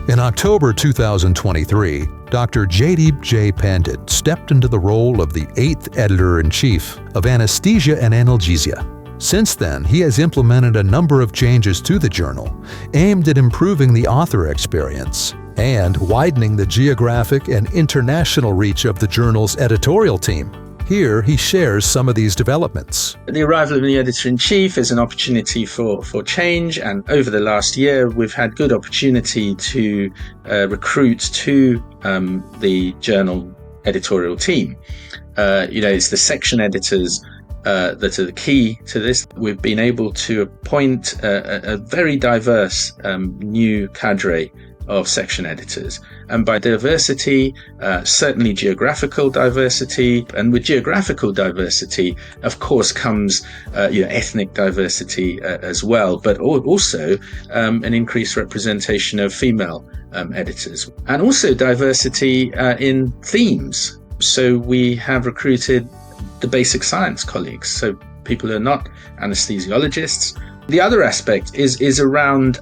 In October 2023, Dr. Jaideep J. Pandit stepped into the role of the 8th Editor-in-Chief of Anesthesia Analgesia. Since then, he has implemented a number of changes to the journal aimed at improving the author experience and widening the geographic and international reach of the journal's editorial team. Here, he shares some of these developments. The arrival of the Editor-in-Chief is an opportunity for change, and over the last year, we've had good opportunity to recruit to the journal editorial team. It's the section editors that are the key to this. We've been able to appoint a very diverse new cadre of section editors, and by diversity, certainly geographical diversity, and with geographical diversity, of course, comes ethnic diversity as well, but also an increased representation of female editors, and also diversity in themes. So we have recruited the basic science colleagues, so people who are not anesthesiologists. The other aspect is around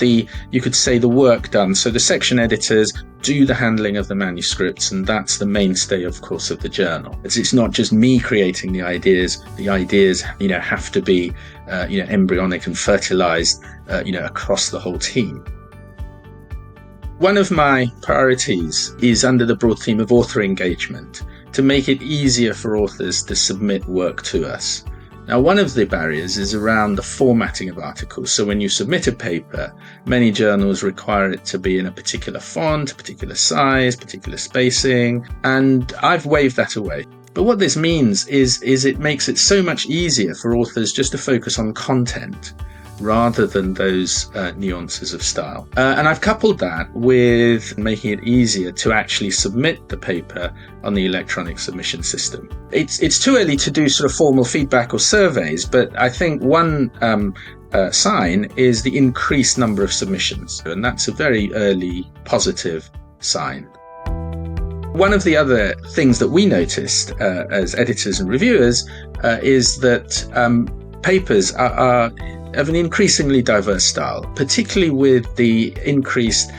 you could say the work done. So the section editors do the handling of the manuscripts, and that's the mainstay, of course, of the journal. It's not just me creating the ideas. The ideas, have to be, embryonic and fertilized, across the whole team. One of my priorities is under the broad theme of author engagement, to make it easier for authors to submit work to us. Now, one of the barriers is around the formatting of articles. So when you submit a paper, many journals require it to be in a particular font, particular size, particular spacing, and I've waved that away. But what this means is it makes it so much easier for authors just to focus on content rather than those nuances of style. And I've coupled that with making it easier to actually submit the paper on the electronic submission system. It's too early to do sort of formal feedback or surveys, but I think one sign is the increased number of submissions, and that's a very early positive sign. One of the other things that we noticed as editors and reviewers is that papers are of an increasingly diverse style, particularly with the increased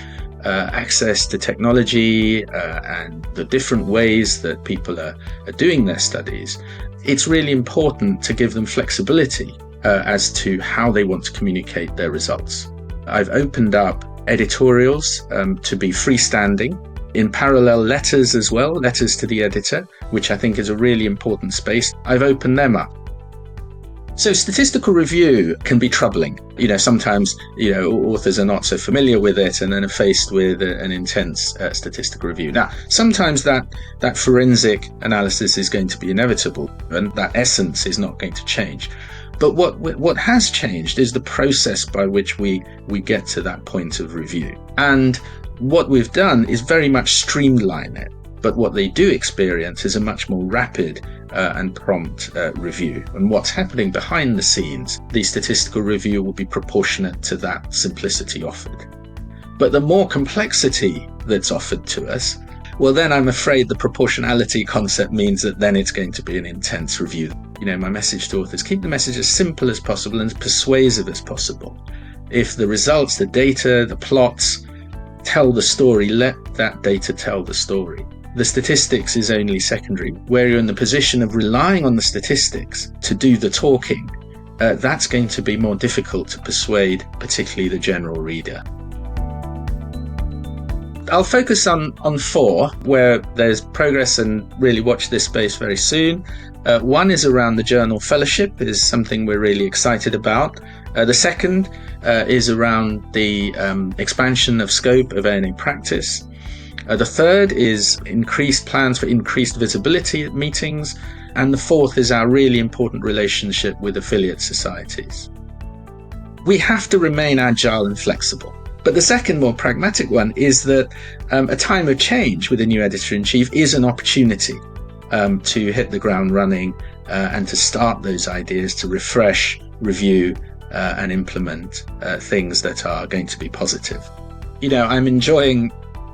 access to technology and the different ways that people are doing their studies. It's really important to give them flexibility as to how they want to communicate their results. I've opened up editorials to be freestanding, in parallel letters as well, letters to the editor, which I think is a really important space. I've opened them up. So statistical review can be troubling. Sometimes, authors are not so familiar with it and then are faced with an intense statistical review. Now, sometimes that forensic analysis is going to be inevitable and that essence is not going to change. But what has changed is the process by which we get to that point of review. And what we've done is very much streamline it. But what they do experience is a much more rapid and prompt review. And what's happening behind the scenes, the statistical review will be proportionate to that simplicity offered. But the more complexity that's offered to us, well, then I'm afraid the proportionality concept means that then it's going to be an intense review. My message to authors, keep the message as simple as possible and as persuasive as possible. If the results, the data, the plots tell the story, let that data tell the story. The statistics is only secondary. Where you're in the position of relying on the statistics to do the talking, that's going to be more difficult to persuade, particularly the general reader. I'll focus on 4 where there's progress, and really watch this space very soon. One is around the journal fellowship, is something we're really excited about. The second is around the expansion of scope of A&A practice. The third is increased plans for increased visibility at meetings. And the fourth is our really important relationship with affiliate societies. We have to remain agile and flexible. But the second, more pragmatic one is that a time of change with a new editor-in-chief is an opportunity to hit the ground running and to start those ideas, to refresh, review, and implement things that are going to be positive. I'm enjoying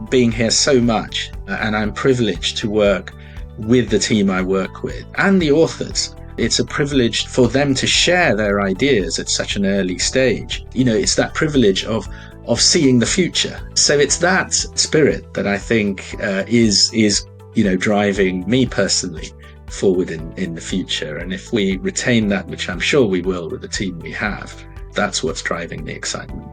being here so much, and I'm privileged to work with the team I work with and the authors. It's a privilege for them to share their ideas at such an early stage. It's that privilege of of seeing the future. So it's that spirit that I think is driving me personally forward in the future. And if we retain that, which I'm sure we will with the team we have, that's what's driving the excitement.